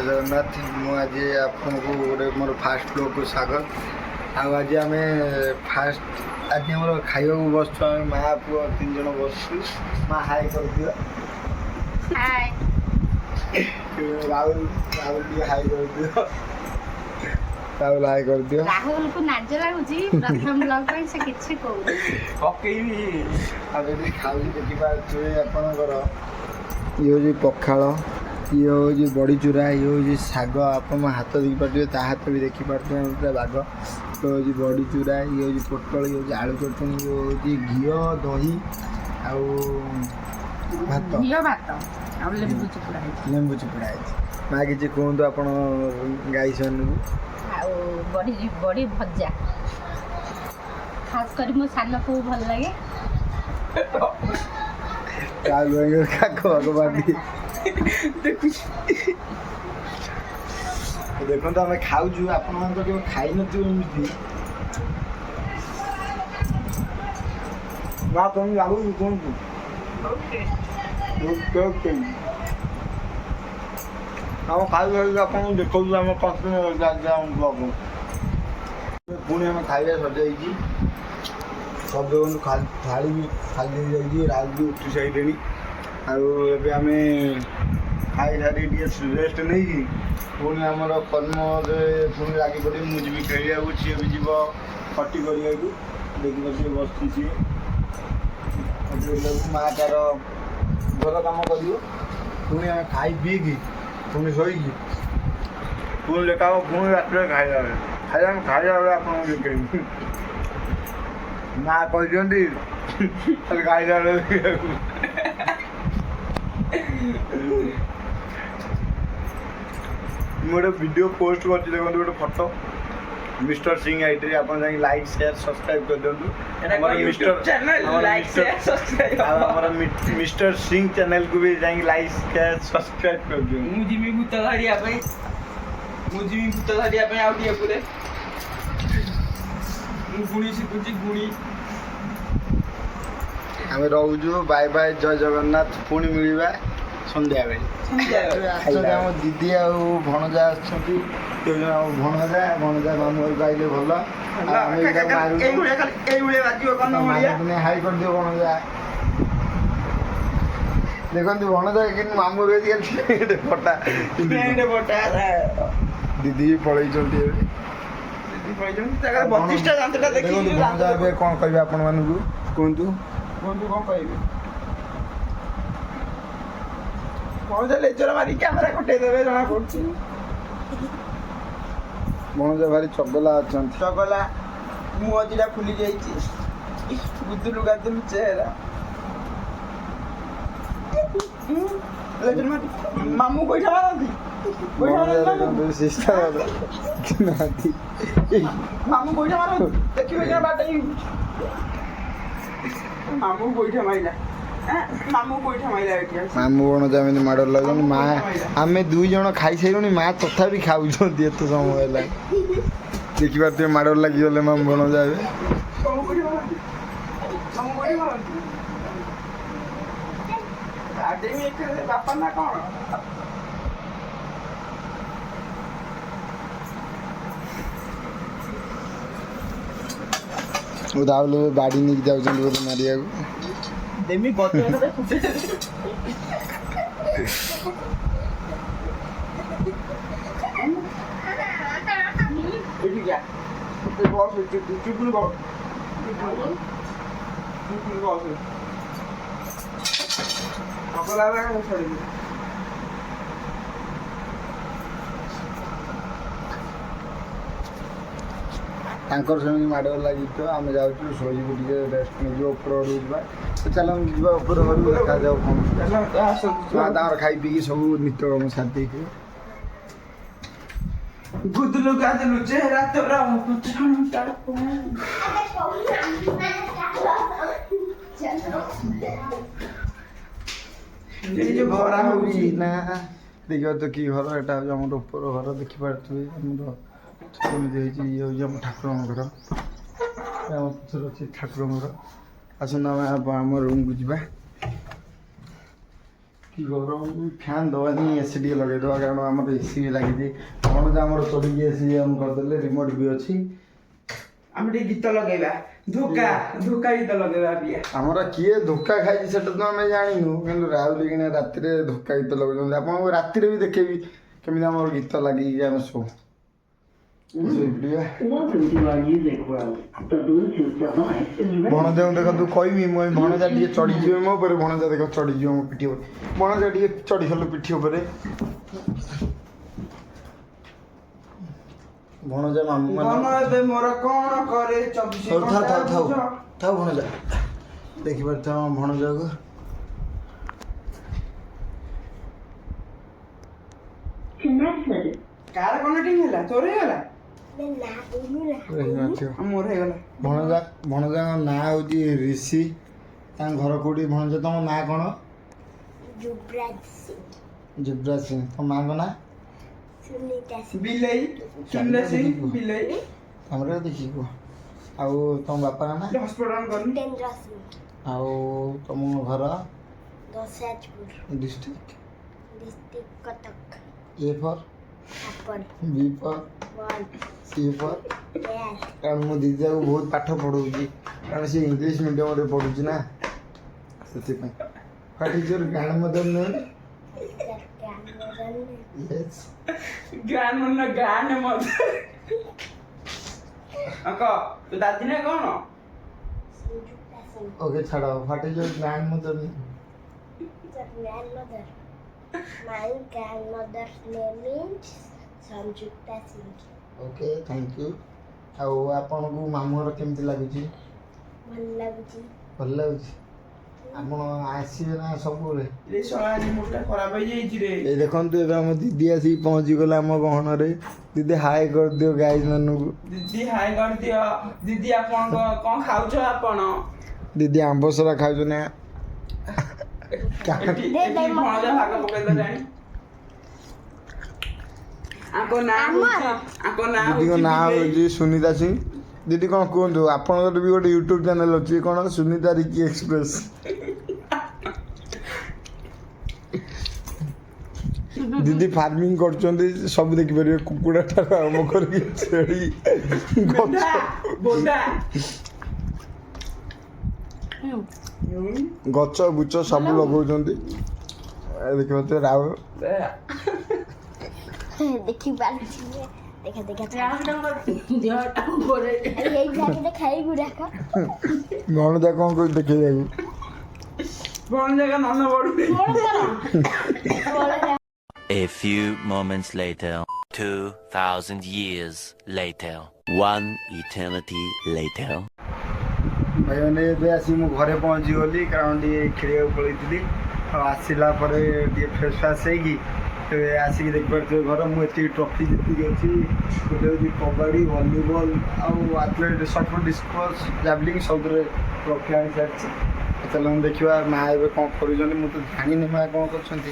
जगन्नाथ आज आपको गोटे मोर फास्ट ब्लॉग को स्वागत। आज आम फास्ट आज आम खाइबा बस माँ पुआ 3 जन बस माँ हाई कर दियो। हाय राहुल राहुल हाई कर दियो। राहुल हाई कर दियो। राहुल को नाज लागुची प्रथम ब्लॉग पे से किछि को पकेइबी अब ये खाऊ देखि पाछे आपनकर ये हो पखाल ये हूँ बड़ी चूरा ये हूँ शाग आप हाथ देखी पारे ता हाथ भी देखी पारे पूरा बाग तो हूँ बड़ी चूरा ये हूँ पोटल ये हूँ आलू चटनी ये हूँ घी दही लेंबू चिपुड़ा माँ किसी कहतु आप गाई सन बड़ी भजा खास कर मो सान को भल लगे देखो तो आम खाऊ आपण तो खाई नमती ना तुम लागू कहतु आम खाई आपको देखो आम ब्लॉग पुणी आम खाଇବା सजाई सब थाली भी खाली जाइए राज भी उठी सारे आम खाई सारी रेस्ट नहीं पुणी आमर कर्म पुणी लगी पड़े मुझे भी खेल सी भी जीव खटी करने देखिए सी बस माँ तार घर कम कर पुणी आम खाई पीकी पुणी शोकी पुणी देखा पुणी रात खाइबा खाइबा आप माँ कहते खाइला गोटे वीडियो पोस्ट कर देखो गोटे फोटो मिस्टर सिंह आईटी आप लाइक शेयर सब्सक्राइब कर दिंतु मिस्टर सिंह चैनल को भी जाए लाइक शेयर सब्सक्राइब कर दियो मुझे भूत धरिया पूरे गुणी शिखुची गुणी आम रोजु बाय बाय जय जगन्नाथ पुणी मिलवा संध्या बेले आम दीदी आ भणजा भणजा भणजा मामू घर आइले भल हाई कर दियो भणजा देखते भणजा कि मामू फटा दीदी पलैं कौन कह आपण मान कहतु कौन कह भणजा लेजर मारी कैमेरा कटे देवे जना पड़छ भणजा भारी चगला अच्छा चगला मुह दिटा फुली जाइए बुद्धू गाधुलु चेहरा लेजर मारी मामू बैठा मारती मामू बैठा मार देखिए बाटे मामू बैठा माइला मामू बण जमी माड़ लगे माँ आम 2 जन खाई सारे माँ तथा खाऊ एत समय है देखी पारे माड़ लगिगले मामू बण जाए बापा ना कौन राहुल बाड़ी नहीं जाऊँ बोले मारिया देमी गते से माड़ लगी तो आम जाऊँ शोबू टे रेस्ट नहीं ऊपर जा तो चल ऊपर देखा जाओ कौन खाई पी सब नित्य कम साथी गुदलु गादलु चेहरा तोरा भरा ना देख तो कि घर यहाँ आम ऊपर घर देखिपे ये हूँ ठाकुर घर पचर अच्छे ठाकुर घर आसन आम रूम को जा କି ଗରମ ଫ୍ୟାନ୍ ଦେବାନି ଏସି ଟିକେ ଲଗେଇଦେବା କାରଣ ଆମର ଏସି ବି ଲାଗିଛି କ'ଣ ଯେ ଆମର ଚଢ଼ିକି ଏସି ଅନ୍ କରିଦେଲେ ରିମୋଟ୍ ବି ଅଛି ଆମେ ଟିକେ ଗୀତ ଲଗେଇବା ଧୋକା ଗୀତ ଲଗେଇବା ଟିକେ ଆମର କିଏ ଧୋକା ଖାଇଛି ସେଟା ତ ଆମେ ଜାଣିନୁ କିନ୍ତୁ ରାହୁଲ କିନା ରାତିରେ ଧୋକା ଗୀତ ଲଗାଉଛନ୍ତି ଆପଣଙ୍କୁ ରାତିରେ ବି ଦେଖେଇବି କେମିତି ଆମର ଗୀତ ଲାଗିକି ଆମେ ଶୋଉ ଭଣଜାଙ୍କୁ ଦେଖନ୍ତୁ କହିବି ମୁଁ ଭଣଜା ଟିକେ ଚଢ଼ିଯିବେ ମୋ ଉପରେ ଭଣଜା ଦେଖ ଚଢ଼ିଯିବ ମୋ ପିଠି ଉପରେ ଭଣଜା ଟିକେ ଚଢ଼ିଗଲୁ ପିଠି ଉପରେ ଭଣଜା ମାମୁଁ ଏବେ ମୋର କ'ଣ କରେ ଥାଉ ଭଣଜା ଦେଖିପାରୁଥିବ ଭଣଜାକୁ କାର କ'ଣ ଟିମ୍ ହେଲା ତୋର ହେଇଗଲା ମୋର ହେଇଗଲା ଭଣଜାଙ୍କ ନାଁ ହେଉଛି ରିଷି ତାଙ୍କ ଘର କୋଉଠି ଭଣଜା ତମ ନାଁ କ'ଣ ଯୁବରାଜ ସିଂ ତମ ମାଙ୍କ ନାଁ ବିଲେଇ ସୁନିତା ସିଂ ବିଲେଇ ଆମର ଦେଖିକି କୁହ ଆଉ ତମ ବାପାଙ୍କ ନାଁ ହସ୍ପିଟାଲ ଗଲି ଆଉ ତମ ଘର district Cuttack A for apple B for ball C for yes कारण मो दीदी को बहुत पाठ पढ़ाऊँगी कारण सी इंग्लिश मीडियम रे पढ़ुची ना से what is your grandmother name yes grandmother अको तो दादी ने कौन ओके छाड़ो what is your grandmother name grandmother my grandmother's name is Sanjukta Singh okay thank you ଆଉ ଆପଣଙ୍କୁ ମାମୁଁ ଘର କେମିତି ଲାଗୁଛି ଭଲ ଲାଗୁଛି ଆପଣ ଆସିବେ ନା ସବୁବେଳେ रे सळानी मोटा खराब हो जाई रे ଏ ଦେଖନ୍ତୁ ଏବେ ଆମ ଦିଦି ଆସିକି ପହଞ୍ଚିଗଲା ଆମ ଗହଣରେ ଦିଦି ହାଇ କରିଦିଅ ଗାଇଜ୍ ମାନଙ୍କୁ दीदी हाय कर दियो दीदी आपन कोन खाउछ आपन ଦିଦି ଆମ୍ବସରା ଖାଉଛୁ ନା एटी भणजा भाग पकई दे जानी आको ना ଦିଦିଙ୍କ ନାଁ ହେଉଛି ସୁନିତା ସିଂ ଦିଦି କ'ଣ କୁହନ୍ତୁ ଆପଣଙ୍କର ବି ଗୋଟେ ୟୁଟ୍ୟୁବ୍ ଚ୍ୟାନେଲ୍ ଅଛି କ'ଣ ସୁନିତା ରିକି ଏକ୍ସପ୍ରେସ୍ ଦିଦି ଫାର୍ମିଂ କରୁଛନ୍ତି ସବୁ ଦେଖିପାରିବେ କୁକୁଡ଼ା ଠାରୁ ଆରମ୍ଭ କରିକି ଛେଳି बोदा ଗଛ ବୁଛ ସବୁ ଲଗାଉଛନ୍ତି ଦେଖିପାରୁଥିବେ ରାହୁଲ देखी पालुची देखा देखा यही जाके देखाई गुड़ा का ଭଣଜା କ'ଣ କହୁଛି ଦେଖେଇବାକୁ भणजा का नाम बड़ू A few moments later, 2,000 years later, one eternity later. ଭାଇମାନେ ଏବେ ଆସି ମୁଁ ଘରେ ପହଞ୍ଚିଗଲି କାରଣ ଟିକେ ଖେଳିବାକୁ ପଳେଇଥିଲି ଆଉ ଆସିଲା ପରେ ଟିକେ ଫ୍ରେଶ୍ ଫ୍ରାଶ୍ ହେଇକି ଏବେ ଆସିକି ଦେଖିପାରୁଥିବେ ଘର ମୁଁ ଏତିକି ଟ୍ରଫି ଯେତିକି ଅଛି ଗୋଟେ ହେଉଛି କବାଡ଼ି ଭଲିବଲ୍ ଆଉ ଆଥଲେଟ୍ ସଟଫୁଟ୍ ଡିସ୍କସ୍ ଜାଭଲିଂ ସବୁଥିରେ ଟ୍ରଫି ଆଣି ସାରିଛି ଚାଲନ୍ତୁ ଦେଖିବା ମା ଏବେ କ'ଣ କରୁଛନ୍ତି ମୁଁ ତ ଜାଣିନି ମା କ'ଣ କରୁଛନ୍ତି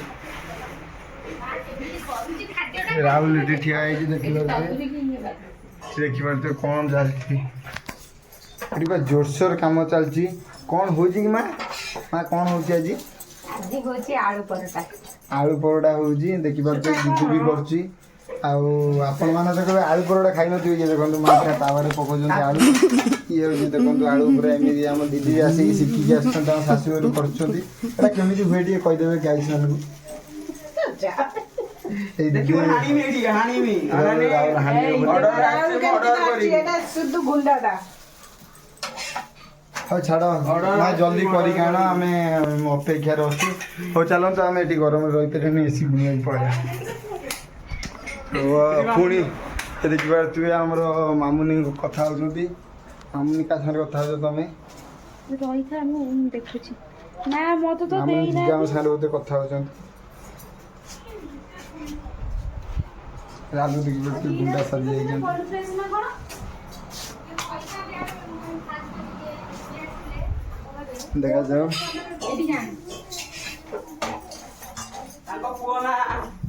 ରାହୁଲ ଏଠି ଠିଆ ହେଇଛି ଦେଖିପାରୁଥିବେ କ'ଣ ଚାଲିଛି ଏଠି ବା ଜୋରସୋର କାମ ଚାଲିଛି କ'ଣ ହେଉଛି କି ମା କ'ଣ ହେଉଛି ଆଜି ଆଳୁ ପରଟା ହେଉଛି ଦେଖିପାରୁଥିବେ ଦିଦି ବି କରୁଛି ଆଉ ଆପଣମାନେ ତ କେବେ ଆଳୁ ପରଟା ଖାଇନଥିବେ କି ଦେଖନ୍ତୁ ମା ତାୱାରେ ପକାଉଛନ୍ତି ଆଳୁ ଇଏ ହେଉଛି ଦେଖନ୍ତୁ ଆଳୁ ପୁରା ଏମିତି ଆମ ଦିଦି ଆସିକି ଶିଖିକି ଆସୁଛନ୍ତି ଆମ ଶାଶୁଘରୁ କରୁଛନ୍ତି ଏଇଟା କେମିତି ହୁଏ ଟିକେ କହିଦେବେ ଗାଇସ୍ ମାନଙ୍କୁ ଏଇ ଦିଦି ହଉ ଛାଡ଼ ମା ଜଲ୍ଦି କରିକି ଆଣ ଆମେ ଅପେକ୍ଷାରେ ଅଛୁ ହଉ ଚାଲନ୍ତୁ ଆମେ ଏଠି ଗରମରେ ରହିପାରିବାନି ଏସି ବୁଲିବାକୁ ପଳେଇବା ପୁଣି ଦେଖିପାରୁଥିବେ ଆମର ମାମୁନି କଥା ହେଉଛନ୍ତି ମାମୁନି କାହା ସାଙ୍ଗରେ କଥା ହେଉଛ ତମେ ରହିଥା ମୁଁ ଦେଖୁଛି ନା ମତେ ତ ମାମୁନି ଦିଦି ଆମ ସାଙ୍ଗରେ ବୋଧେ କଥା ହେଉଛନ୍ତି ରାଜୁ ଦେଖିପାରୁଥିବେ ଗୁଣ୍ଡା ସାଜି ଯାଇଛନ୍ତି ଦେଖାଯାଉ ତାଙ୍କ ପୁଅ ନା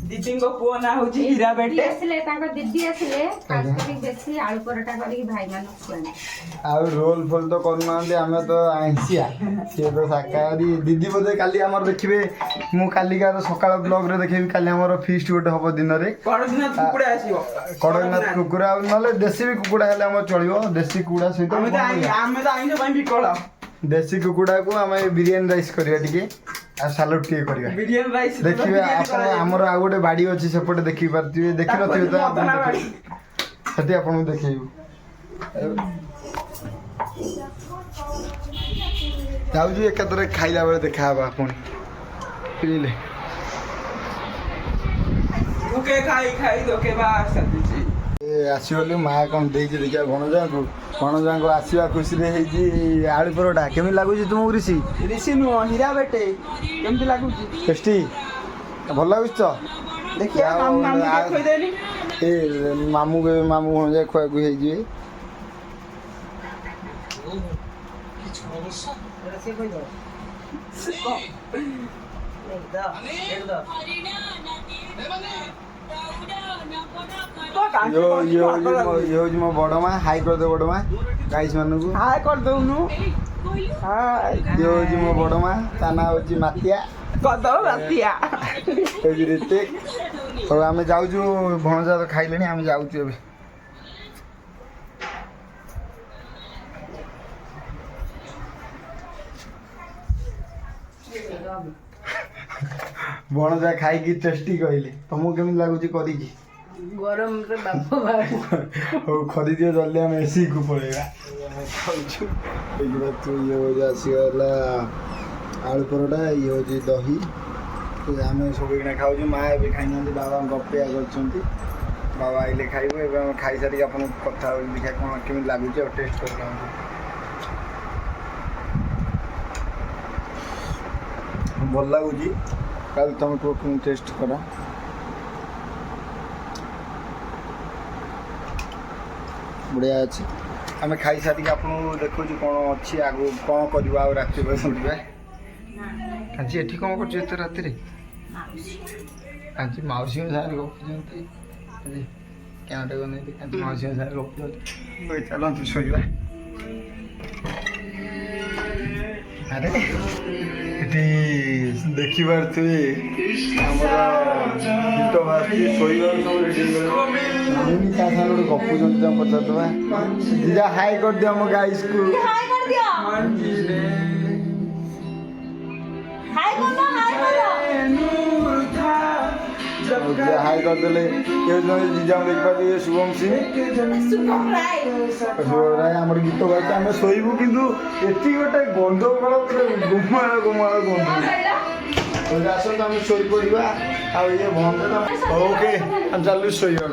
ଦିଦିଙ୍କ ପୁଅ ନାଁ ହଉଛି ହୀରା ଦିଦି ବେଟେ। ଆସିଲେ ତାଙ୍କ ଦିଦି ଆସିଲେ ଖାସ୍ କରିକି ବେଶୀ ଆଳୁ ପରଟା କରିକି ଭାଇମାନଙ୍କୁ ଖୁଆନ୍ତି। ଆଉ ରୋଲ ଫୋଲ ତ କରୁନାହାନ୍ତି, ଆମେ ତ ଆଇଁଷିଆ, ସିଏ ତ ଶାକାହାରୀ। ଦିଦି ବୋଧେ କାଲି ଆମର ଦେଖିବେ, ମୁଁ କାଲିକାର ସକାଳ ବ୍ଲଗରେ ଦେଖେଇବି, କାଲି ଆମର ଫିଷ୍ଟ ଗୋଟେ ହବ ଦିନରେ। କଡ଼କନାଥ କୁକୁଡ଼ା ଆସିବ। କଡ଼କନାଥ କୁକୁଡ଼ା, ଆଉ ନହେଲେ ଦେଶୀ ବି କୁକୁଡ଼ା ହେଲେ ଆମର ଚଳିବ। ଦେଶୀ କୁକୁଡ଼ା ସହିତ ଆମେ ତ ଆଇଁଷ ପାଇଁ ବିକଳ। ଦେଶୀ କୁକୁଡ଼ାକୁ ଆମେ ବିରିୟାନୀ ରାଇସ୍ କରିବା ଟିକେ, ଆଉ ସାଲଡ୍ ଟିକେ କରିବା। ବିରିୟାନୀ ରାଇସ୍ ଦେଖିବେ ଆପଣ, ଆମର ଆଉ ଗୋଟେ ବାଡ଼ି ଅଛି ସେପଟେ ଦେଖି ପାରୁଥିବେ, ଦେଖିନଥିବେ ତ ଆପଣ ଦେଖିବେ। ସେଠି ଆପଣଙ୍କୁ ଦେଖେଇବୁ। ଯାଉଛି ଏକାଥରେ ଖାଇଲା ବେଳେ ଦେଖାହେବା ପୁଣି, ବୁଝିଲେ। ଧୋକେ ଖାଇ ଧୋକେ ବାସ୍ ଚାଲିଛି। ଆସିଗଲୁ, ମା କ'ଣ ଦେଇଛି ଦେଖିବା ଭଣଜାଙ୍କୁ। ଭଣଜାଙ୍କୁ ଆସିବା ଖୁସିରେ ହେଇଛି ଆଳୁ ପରଟା। କେମିତି ଲାଗୁଛି ତୁମକୁ ରିଷି? ରିଷି ନୁହଁ, ହୀରା ବେଟେ। କେମିତି ଲାଗୁଛି? ଟେଷ୍ଟି, ଭଲ ଲାଗୁଛି ତ? ଦେଖିବା ମାମୁଁ ଖୋଇଦେନି। ଏ ମାମୁଁ ଭଣଜା ଖୁଆଖୁଇ ହେଇଯିବେ। ଇଏ ହଉଛି ମୋ ବଡ଼ ମା। ହାଇ କରିଦେ ବଡ଼ ମା ଗାଇସ୍ ମାନଙ୍କୁ। ହାଏ କରିଦଉନୁ। ଇଏ ହଉଛି ମୋ ବଡ଼ ମା, ତା ନାଁ ହଉଛି ମାତିଆ। କରିଦବ ବାତିଆ। ହଉଛି ରିତିକ୍। ହଉ ଆମେ ଯାଉଛୁ, ଭଣଜା ତ ଖାଇଲେଣି, ଆମେ ଯାଉଛୁ ଏବେ। ଭଣଜା ଖାଇକି ଟେଷ୍ଟି କହିଲେ। ତମକୁ କେମିତି ଲାଗୁଛି କରିକି? ଗରମରେ ବାପ ବାହାରୁ ହଉ ଖରିଦିଅ ଜଲ୍ଦି, ଆମେ ଏସିକୁ ପଳେଇବା। ଆମେ ଖାଉଛୁ ଏଗୁଡ଼ା ତୁ। ଇଏ ହଉଛି ଆସିଗଲା ଆଳୁ ପରଟା, ଇଏ ହଉଛି ଦହି। ଆମେ ସବୁ ଏଇନା ଖାଉଛୁ। ମା ଏବେ ଖାଇନାହାନ୍ତି, ବାବାଙ୍କ ଅପେକ୍ଷା କରିଛନ୍ତି। ବାବା ଆଇଲେ ଖାଇବୁ। ଏବେ ଆମେ ଖାଇସାରିକି ଆପଣଙ୍କୁ କଥା ହେବୁ, ଦେଖିବା କ'ଣ କେମିତି ଲାଗୁଛି ଆଉ ଟେଷ୍ଟ କରିଥାନ୍ତୁ। ଭଲ ଲାଗୁଛି। କାଲି ତୁମେ କୁହ କେମିତି ଟେଷ୍ଟ କର। ବଢ଼ିଆ ଅଛି। ଆମେ ଖାଇସାରିକି ଆପଣଙ୍କୁ ଦେଖୁଛୁ କ'ଣ ଅଛି ଆଗକୁ, କ'ଣ କରିବା ଆଉ ରାତି ବସିବା। ଆଜି ଏଠି କ'ଣ କରୁଛୁ ଏତେ ରାତିରେ? ଆଜି ମାଉସୀଙ୍କ ସାଙ୍ଗରେ ଗପୁଛନ୍ତି। ଆଜି କ୍ୟାମେରା ବନେଇଲି, ଆଜି ମାଉସୀଙ୍କ ସାଙ୍ଗରେ ଗପୁଛନ୍ତି। ଚାଲନ୍ତୁ ଶୋଇବା। ଆରେ ଏଠି ଦେଖିପାରୁଥିବେ ଆମର ଗୀତ ବାହାରୁଛି, ଶୋଇବାକୁ ସବୁ ରେଡ଼ି ହେଇଗଲେ। ମାମୁନି ତା ସାଙ୍ଗରେ ଗୋଟେ ଗପୁଛନ୍ତି, ତାଙ୍କୁ ପଚାରିଦେବା। ଦିଦା ହାଇ କରିଦିଅ ଆମ ଗାଇସ୍କୁ। ହାଇ କରିଦେଲେ। ଜିଜାଙ୍କୁ ଦେଖିପାରୁଥିବେ, ଶୁଭମ ସିଂ, ଶୁଭମ ରାୟ। ଆମର ଗୀତ ଗାଉଛି, ଆମେ ଶୋଇବୁ। କିନ୍ତୁ ଏଠି ଗୋଟେ ଗଣ୍ଡଗୋଳ, ଗୁମାଳ ଗନ୍ଧ। ଆସନ୍ତୁ ଆମେ ଶୋଇପଡ଼ିବା। ଆଉ ଇଏ ଭଣ୍ଡ ଓକେ, ଆମେ ଚାଲୁ ଶୋଇବା।